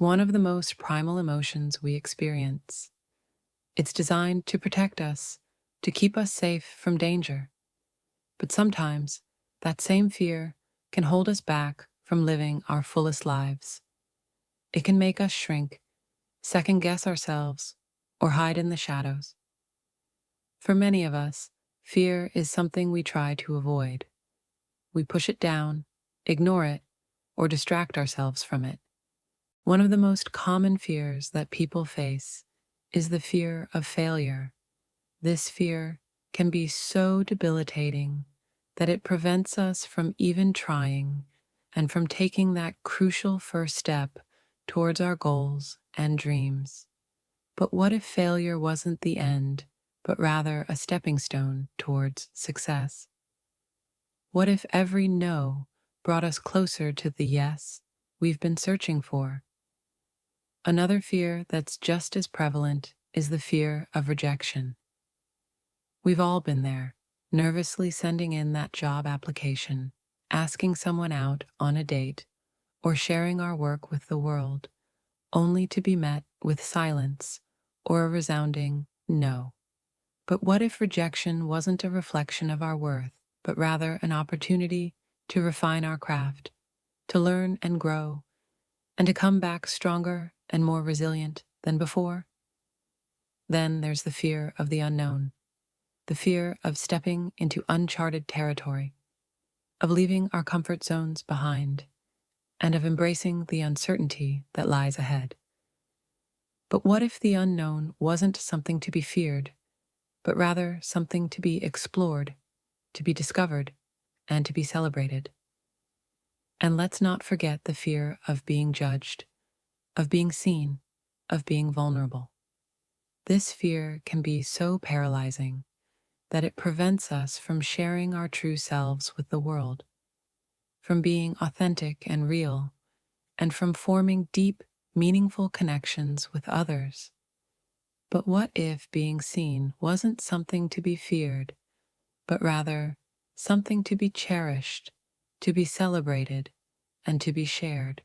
one of the most primal emotions we experience. It's designed to protect us, to keep us safe from danger. But sometimes, that same fear can hold us back from living our fullest lives. It can make us shrink, second guess ourselves, or hide in the shadows. For many of us, fear is something we try to avoid. We push it down, ignore it, or distract ourselves from it. One of the most common fears that people face is the fear of failure. This fear can be so debilitating that it prevents us from even trying and from taking that crucial first step towards our goals and dreams. But what if failure wasn't the end, but rather a stepping stone towards success? What if every no brought us closer to the yes we've been searching for? Another fear that's just as prevalent is the fear of rejection. We've all been there, nervously sending in that job application, asking someone out on a date, or sharing our work with the world, only to be met with silence or a resounding no. But what if rejection wasn't a reflection of our worth, but rather an opportunity to refine our craft, to learn and grow, and to come back stronger and more resilient than before? Then there's the fear of the unknown, the fear of stepping into uncharted territory, of leaving our comfort zones behind, and of embracing the uncertainty that lies ahead. But what if the unknown wasn't something to be feared, but rather something to be explored, to be discovered, and to be celebrated? And let's not forget the fear of being judged, of being seen, of being vulnerable. This fear can be so paralyzing that it prevents us from sharing our true selves with the world, from being authentic and real, and from forming deep, meaningful connections with others. But what if being seen wasn't something to be feared, but rather something to be cherished, to be celebrated, and to be shared?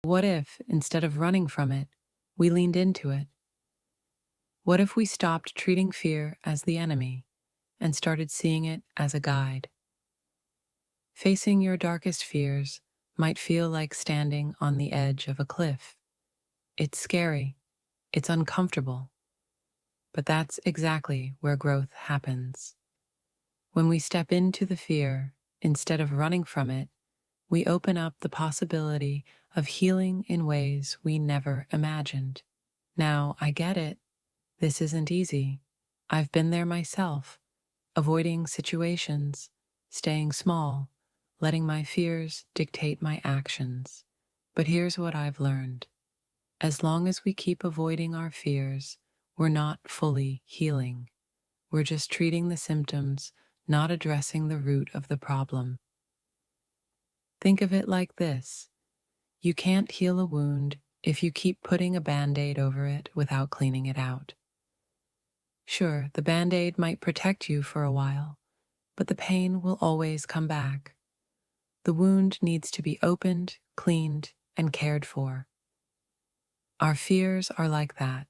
What if, instead of running from it, we leaned into it? What if we stopped treating fear as the enemy and started seeing it as a guide? Facing your darkest fears might feel like standing on the edge of a cliff. It's scary, it's uncomfortable, but that's exactly where growth happens. When we step into the fear, instead of running from it, we open up the possibility of healing in ways we never imagined. Now, I get it. This isn't easy. I've been there myself, avoiding situations, staying small, letting my fears dictate my actions. But here's what I've learned. As long as we keep avoiding our fears, we're not fully healing. We're just treating the symptoms, not addressing the root of the problem. Think of it like this. You can't heal a wound if you keep putting a Band-Aid over it without cleaning it out. Sure, the Band-Aid might protect you for a while, but the pain will always come back. The wound needs to be opened, cleaned, and cared for. Our fears are like that.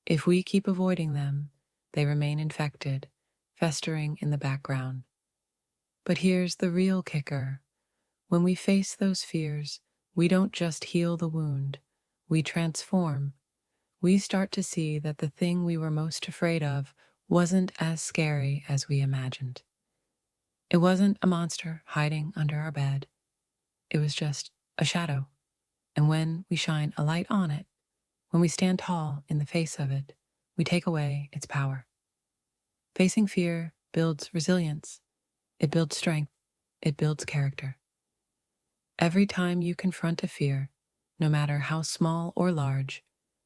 If we keep avoiding them, they remain infected, festering in the background. But here's the real kicker. When we face those fears, we don't just heal the wound, we transform. We start to see that the thing we were most afraid of wasn't as scary as we imagined. It wasn't a monster hiding under our bed. It was just a shadow. And when we shine a light on it, when we stand tall in the face of it, we take away its power. Facing fear builds resilience. It builds strength. It builds character. Every time you confront a fear, no matter how small or large,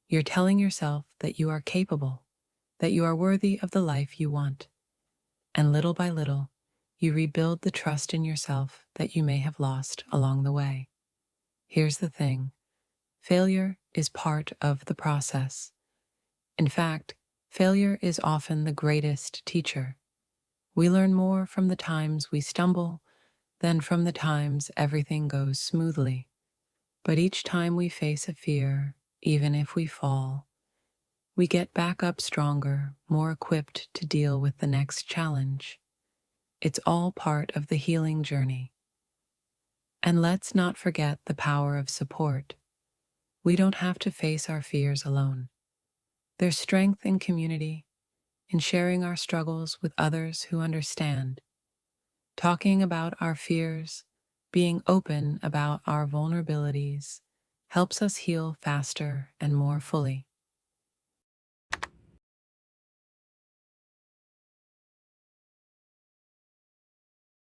you're telling yourself that you are capable, that you are worthy of the life you want. And little by little, you rebuild the trust in yourself that you may have lost along the way. Here's the thing. Failure is part of the process. In fact, failure is often the greatest teacher. We learn more from the times we stumble than from the times everything goes smoothly. But each time we face a fear, even if we fall, we get back up stronger, more equipped to deal with the next challenge. It's all part of the healing journey. And let's not forget the power of support. We don't have to face our fears alone. There's strength in community, in sharing our struggles with others who understand. Talking about our fears, being open about our vulnerabilities, helps us heal faster and more fully.